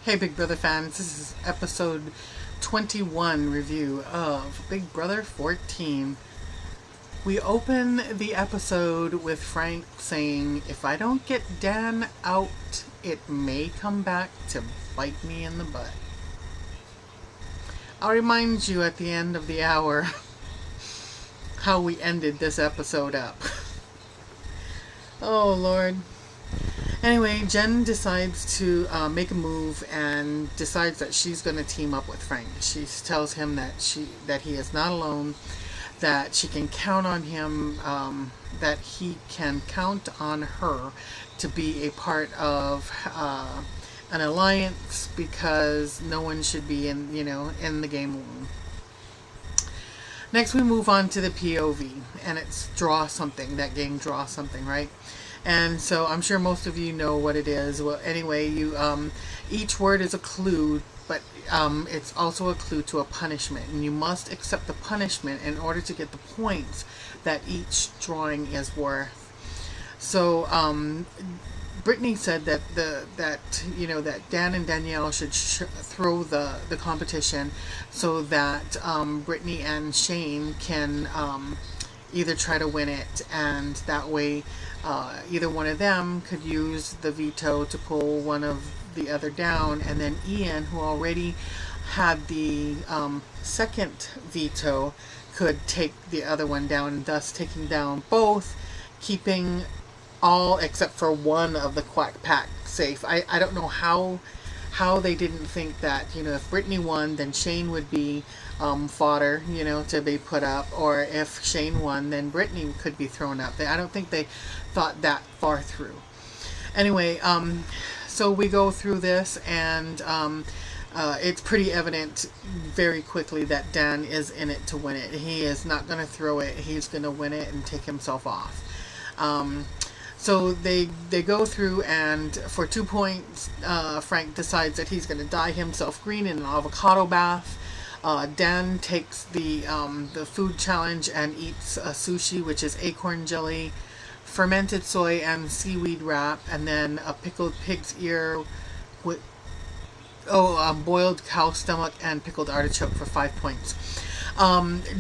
Hey Big Brother fans, this is episode 21 review of Big Brother 14. We open the episode with Frank saying, if I don't get Dan out, it may come back to bite me in the butt. I'll remind you at the end of the hour how we ended this episode up. Oh Lord. Anyway, Jen decides to make a move and decides that she's going to team up with Frank. She tells him that he is not alone, that she can count on him, that he can count on her to be a part of an alliance because no one should be in the game alone. Next, we move on to the POV, and it's Draw Something. That game, Draw Something, right? And so I'm sure most of you know what it is. Well, anyway, each word is a clue, but it's also a clue to a punishment, and you must accept the punishment in order to get the points that each drawing is worth. So Brittany said that that Dan and Danielle should throw the competition so that Brittany and Shane can either try to win it, and that way either one of them could use the veto to pull one of the other down, and then Ian, who already had the second veto, could take the other one down, thus taking down both, keeping all except for one of the Quack Pack safe. I don't know how they didn't think that, if Brittany won, then Shane would be fodder, to be put up, or if Shane won, then Brittany could be thrown up. I don't think they thought that far through. Anyway, so we go through this, and it's pretty evident very quickly that Dan is in it to win it. He is not going to throw it. He's going to win it and take himself off. So they go through, and for 2 points, Frank decides that he's going to dye himself green in an avocado bath. Dan takes the food challenge and eats sushi, which is acorn jelly, fermented soy, and seaweed wrap, and then a pickled pig's ear with boiled cow stomach and pickled artichoke for 5 points.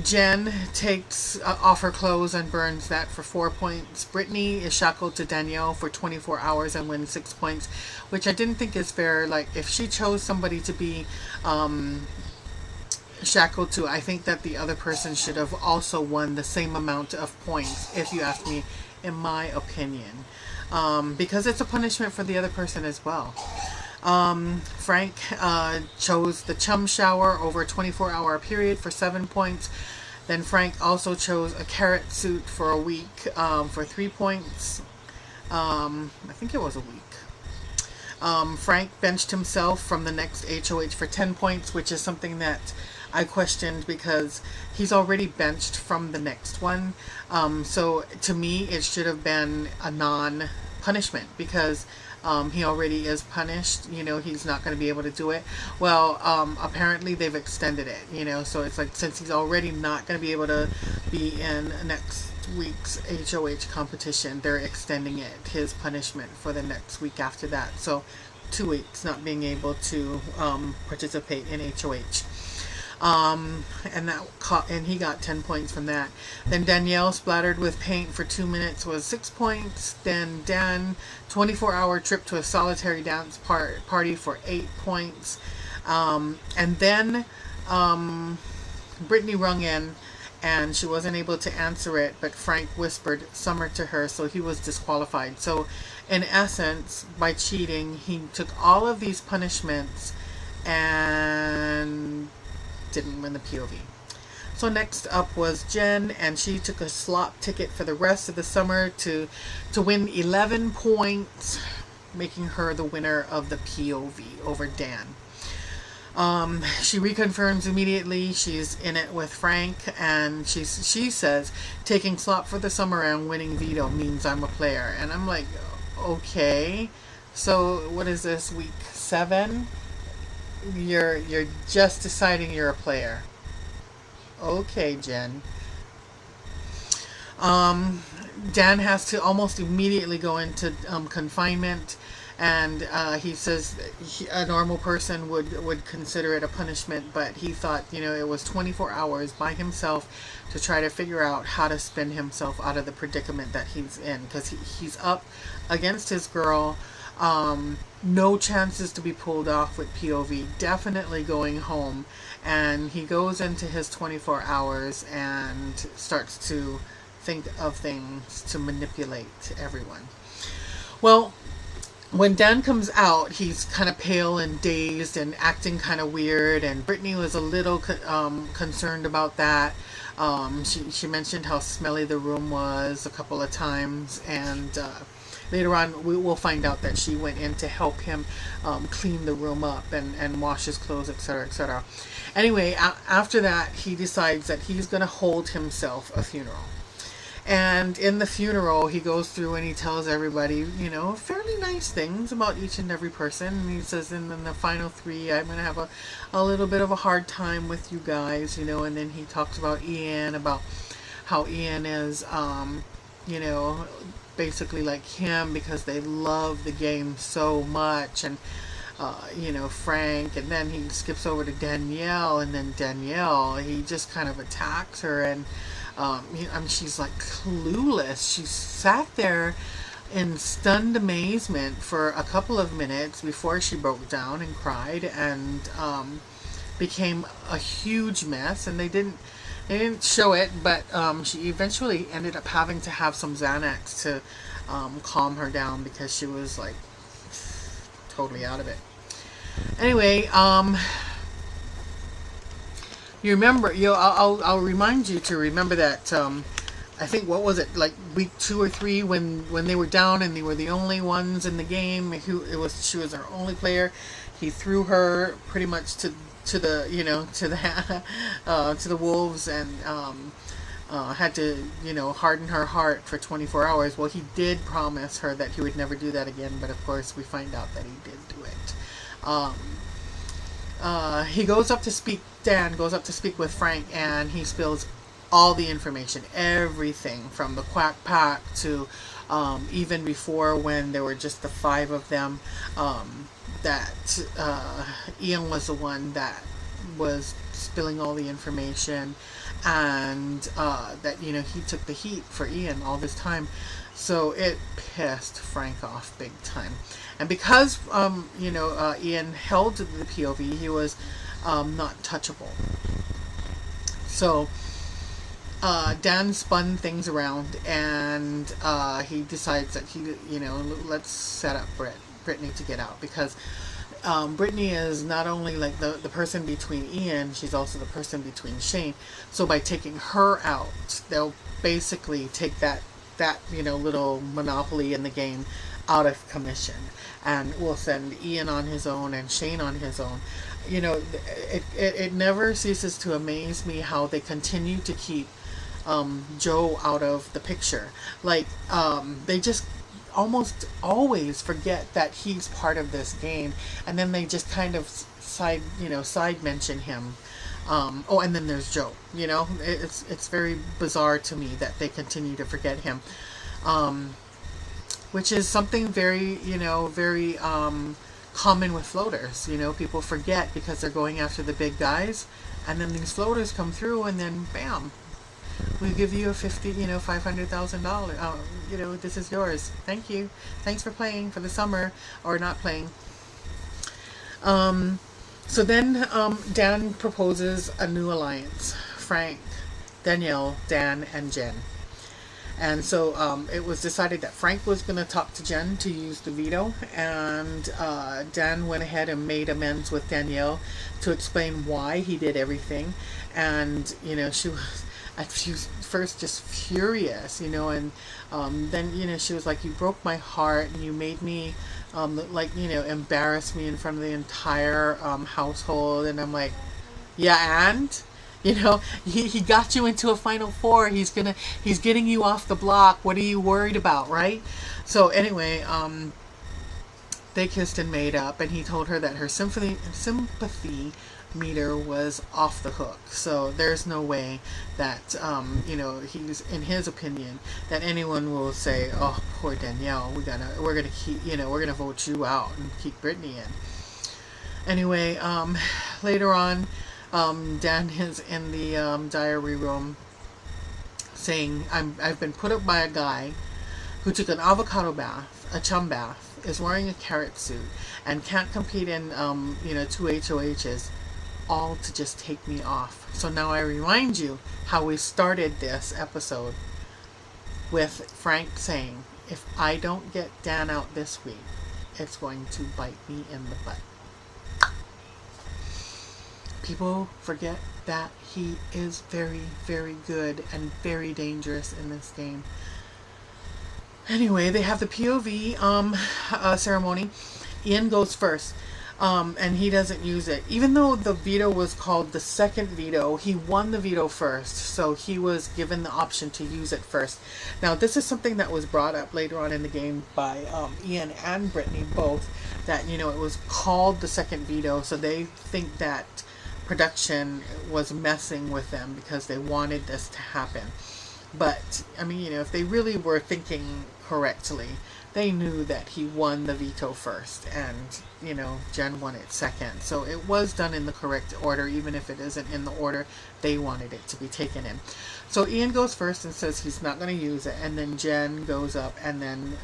Jen takes off her clothes and burns that for 4 points. Brittany is shackled to Danielle for 24 hours and wins 6 points, which I didn't think is fair. Like, if she chose somebody to be shackled to, I think that the other person should have also won the same amount of points, if you ask me, in my opinion, because it's a punishment for the other person as well. Frank chose the chum shower over a 24-hour period for 7 points. Then Frank also chose a carrot suit for a week for 3 points. I think it was a week. Frank benched himself from the next HOH for 10 points, which is something that I questioned because he's already benched from the next one. So to me, it should have been a non-punishment because he already is punished. He's not going to be able to do it. Well, apparently they've extended it, so it's like, since he's already not going to be able to be in next week's HOH competition, they're extending it, his punishment, for the next week after that. So 2 weeks not being able to participate in HOH. And he got 10 points from that. Then Danielle splattered with paint for 2 minutes was 6 points. Then Dan, 24-hour trip to a solitary dance party for 8 points. And then Brittany rung in, and she wasn't able to answer it, but Frank whispered Summer to her, so he was disqualified. So in essence, by cheating, he took all of these punishments and didn't win the POV. So next up was Jen, and she took a slot ticket for the rest of the summer to win 11 points, making her the winner of the POV over Dan. She reconfirms immediately she's in it with Frank, and she says taking slot for the summer and winning veto means I'm a player. And I'm like, okay, so what is this, week 7? You're just deciding you're a player. Okay, Jen. Dan has to almost immediately go into confinement, And he says a normal person would consider it a punishment, but he thought, it was 24 hours by himself to try to figure out how to spin himself out of the predicament that he's in, because he's up against his girl. No chances to be pulled off with POV, definitely going home. And he goes into his 24 hours and starts to think of things to manipulate everyone. Well, when Dan comes out, he's kind of pale and dazed and acting kind of weird, and Brittany was a little concerned about that. She mentioned how smelly the room was a couple of times, and later on we will find out that she went in to help him clean the room up and wash his clothes, etc., etc. Anyway, after that, he decides that he's going to hold himself a funeral. And in the funeral, he goes through and he tells everybody, fairly nice things about each and every person. And he says, in the final three, I'm going to have a little bit of a hard time with you guys, And then he talks about Ian, about how Ian is, basically like him because they love the game so much. And, Frank. And then he skips over to Danielle. And then Danielle, he just kind of attacks her. And she's like clueless. She sat there in stunned amazement for a couple of minutes before she broke down and cried and became a huge mess. And they didn't show it, but she eventually ended up having to have some Xanax to calm her down because she was like totally out of it. Anyway, you remember, I'll remind you to remember that, I think, what was it, like week 2 or 3 when they were down and they were the only ones in the game, she was our only player. He threw her pretty much to the, to the wolves, and had to, harden her heart for 24 hours. Well, he did promise her that he would never do that again, but of course we find out that he did do it. Dan goes up to speak with Frank, and he spills all the information, everything from the Quack Pack to even before, when there were just the 5 of them, that Ian was the one that was spilling all the information, and that he took the heat for Ian all this time. So it pissed Frank off big time. And because Ian held the POV, he was not touchable. So Dan spun things around, and he decides that let's set up Brittany to get out, because Brittany is not only like the person between Ian, she's also the person between Shane. So by taking her out, they'll basically take that little monopoly in the game out of commission, and we'll send Ian on his own and Shane on his own. It never ceases to amaze me how they continue to keep Joe out of the picture. Like, they just almost always forget that he's part of this game, and then they just kind of side mention him. And then there's Joe. It's very bizarre to me that they continue to forget him, which is something very very common with floaters. People forget because they're going after the big guys, and then these floaters come through, and then bam, we give you a $500,000. This is yours. Thank you. Thanks for playing for the summer, or not playing. So then Dan proposes a new alliance: Frank, Danielle, Dan, and Jen. And so it was decided that Frank was going to talk to Jen to use the veto, and Dan went ahead and made amends with Danielle to explain why he did everything. And she was first just furious, and then she was like, "You broke my heart, and you made me embarrass me in front of the entire household." And I'm like, yeah, and he got you into a Final Four. He's getting you off the block. What are you worried about, right? So anyway, they kissed and made up, and he told her that her sympathy meter was off the hook. So there's no way that he's, in his opinion, that anyone will say, "Oh, poor Danielle, we're gonna keep, we're gonna vote you out and keep Brittany in." Anyway, later on, Dan is in the diary room saying, I've been put up by a guy who took an avocado bath, a chum bath, is wearing a carrot suit, and can't compete in, 2 HOHs, all to just take me off. So now I remind you how we started this episode with Frank saying, if I don't get Dan out this week, it's going to bite me in the butt. People forget that he is very, very good and very dangerous in this game. Anyway, they have the POV ceremony. Ian goes first, and he doesn't use it. Even though the veto was called the second veto, he won the veto first, so he was given the option to use it first. Now, this is something that was brought up later on in the game by Ian and Brittany both, that, it was called the second veto, so they think that production was messing with them because they wanted this to happen. But, I mean, if they really were thinking correctly, they knew that he won the veto first and, Jen won it second. So it was done in the correct order, even if it isn't in the order they wanted it to be taken in. So Ian goes first and says he's not going to use it, and then Jen goes up and then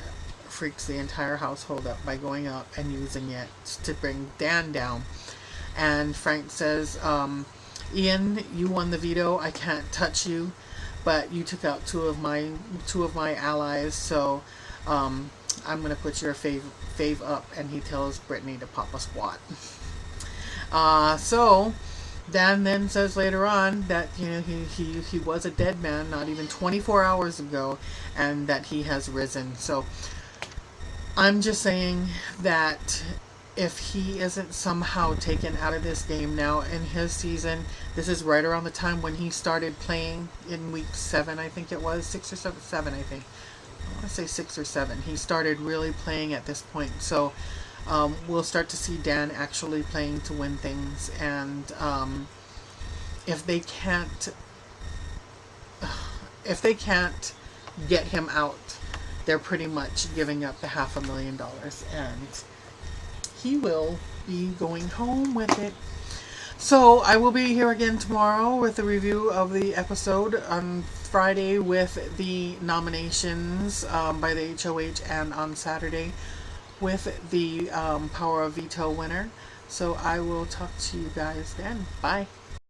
freaks the entire household up by going up and using it to bring Dan down. And Frank says, Ian, you won the veto. I can't touch you, but you took out two of my allies, so I'm gonna put your fave up. And he tells Brittany to pop a squat. So Dan then says later on that he was a dead man not even 24 hours ago, and that he has risen. So I'm just saying that if he isn't somehow taken out of this game now in his season, this is right around the time when he started playing in week 7, I think it was, 6 or 7, I think. I want to say 6 or 7. He started really playing at this point. So we'll start to see Dan actually playing to win things. And if they can't get him out, they're pretty much giving up the $500,000, and he will be going home with it. So I will be here again tomorrow with a review of the episode, on Friday with the nominations by the HOH, and on Saturday with the Power of Veto winner. So I will talk to you guys then. Bye.